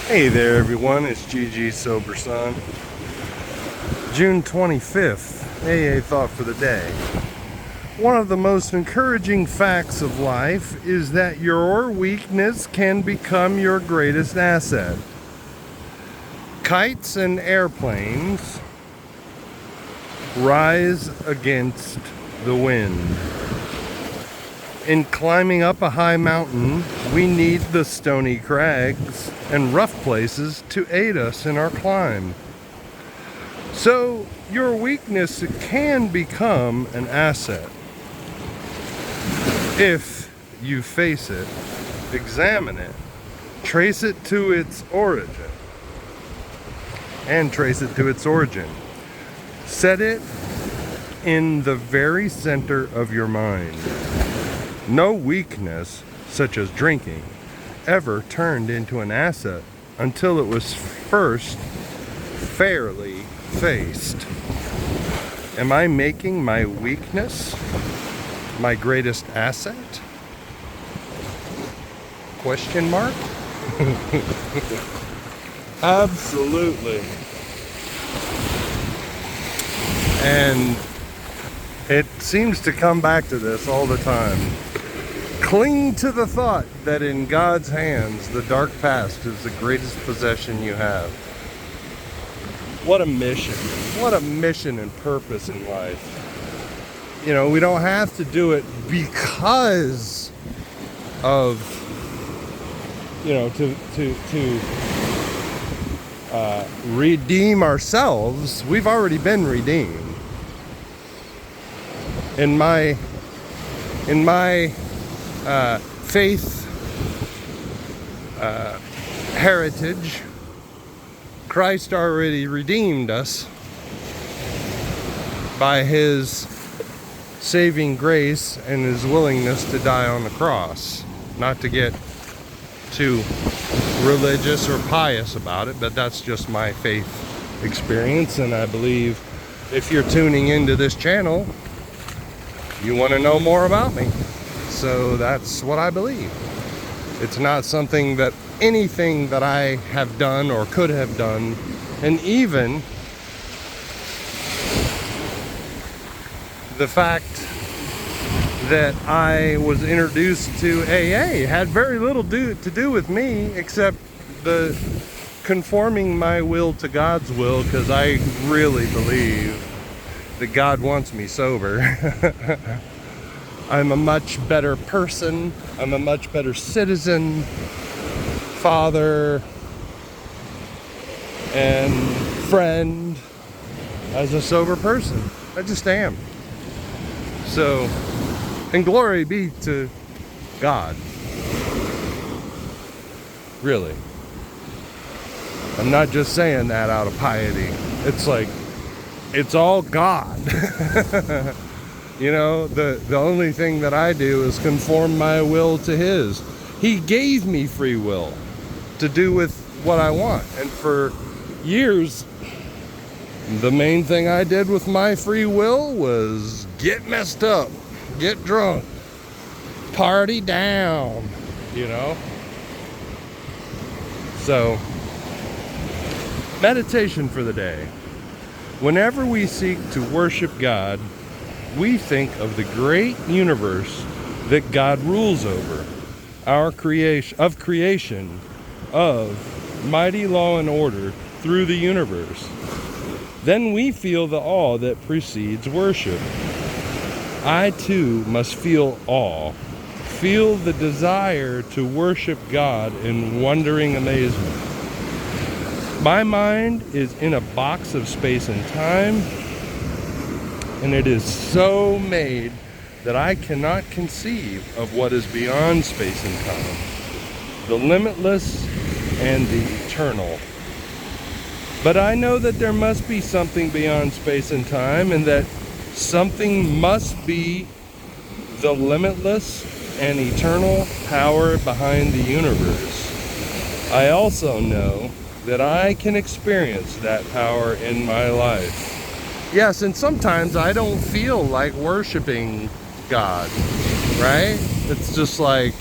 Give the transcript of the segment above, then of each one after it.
Hey there everyone, it's GG Sober Son. June 25th, AA Thought for the Day. One of the most encouraging facts of life is that your weakness can become your greatest asset. Kites and airplanes rise against the wind. In climbing up a high mountain, we need the stony crags and rough places to aid us in our climb. So your weakness can become an asset. If you face it, examine it, trace it to its origin, Set it in the very center of your mind. No weakness, such as drinking, ever turned into an asset until it was first fairly faced. Am I making my weakness my greatest asset? Question mark? Absolutely. And it seems to come back to this all the time. Cling to the thought that in God's hands, the dark past is the greatest possession you have. What a mission. What a mission and purpose in life. You know, we don't have to do it because of, to redeem ourselves. We've already been redeemed. In my faith heritage, Christ already redeemed us by his saving grace and his willingness to die on the cross. Not to get too religious or pious about it, but that's just my faith experience, and I believe if you're tuning into this channel, you want to know more about me. So that's what I believe. It's not anything that I have done or could have done, and even the fact that I was introduced to AA had very little to do with me, except the conforming my will to God's will, because I really believe that God wants me sober. I'm a much better person. I'm a much better citizen, father, and friend as a sober person. I just am. So, and glory be to God. Really. I'm not just saying that out of piety. It's like, it's all God. You know, the only thing that I do is conform my will to his. He gave me free will to do with what I want. And for years, the main thing I did with my free will was get messed up, get drunk, party down, So, meditation for the day. Whenever we seek to worship God, we think of the great universe that God rules over, our creation, of mighty law and order through the universe. Then we feel the awe that precedes worship. I too must feel awe, feel the desire to worship God in wondering amazement. My mind is in a box of space and time, and it is so made that I cannot conceive of what is beyond space and time, the limitless and the eternal. But I know that there must be something beyond space and time, and that something must be the limitless and eternal power behind the universe. I also know that I can experience that power in my life. Yes, and sometimes I don't feel like worshiping God, right? It's just like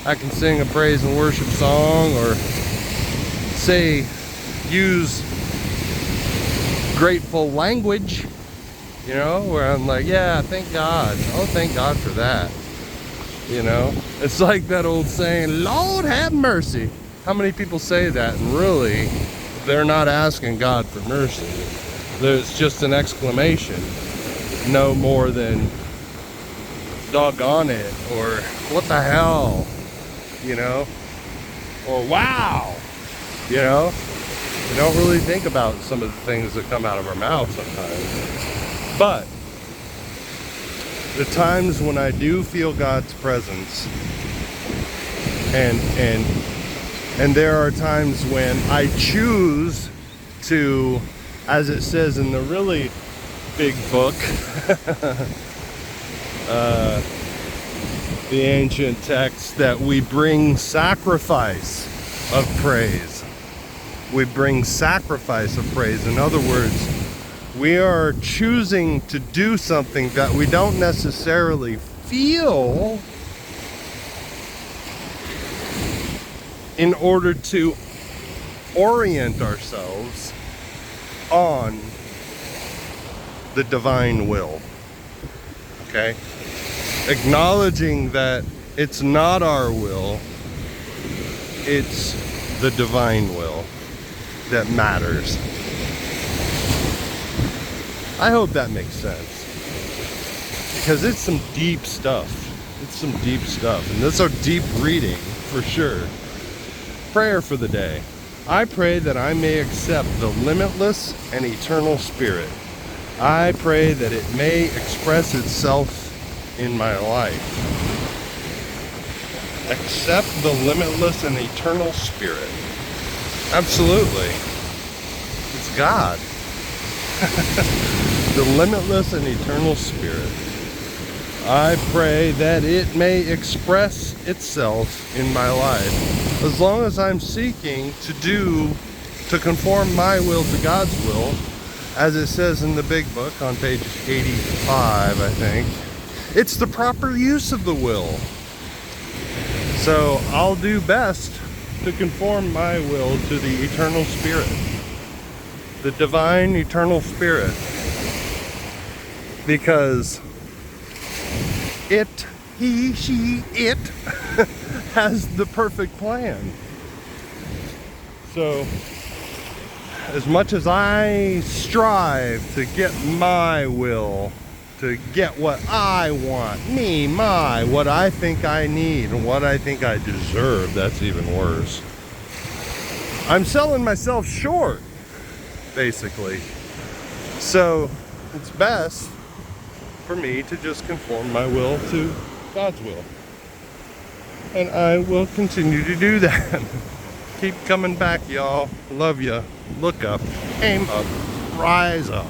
I can sing a praise and worship song or use grateful language, you know, where I'm like, yeah, thank God. Oh, thank God for that. You know, it's like that old saying, Lord have mercy. How many people say that and really they're not asking God for mercy? There's just an exclamation, no more than doggone it, or what the hell, you know, or wow, you know. We don't really think about some of the things that come out of our mouth sometimes. But the times when I do feel God's presence, and there are times when I choose to, as it says in the really big book, the ancient text, that we bring sacrifice of praise. We bring sacrifice of praise. In other words, we are choosing to do something that we don't necessarily feel in order to orient ourselves on the divine will. Okay? Acknowledging that it's not our will, it's the divine will that matters. I hope that makes sense, because it's some deep stuff. It's some deep stuff, and that's a deep reading for sure. Prayer for the day. I pray that I may accept the limitless and eternal Spirit. I pray that it may express itself in my life. Accept the limitless and eternal Spirit. Absolutely. It's God. The limitless and eternal Spirit. I pray that it may express itself in my life. As long as I'm seeking to conform my will to God's will, as it says in the big book on page 85, I think, it's the proper use of the will. So I'll do best to conform my will to the eternal Spirit, the divine eternal Spirit, because he, she, it has the perfect plan. So as much as I strive to get my will, to get what I want, what I think I need, and what I think I deserve, that's even worse. I'm selling myself short, basically. So it's best for me to just conform my will to God's will. And I will continue to do that. Keep coming back, y'all. Love ya. Look up. Aim up. Rise up.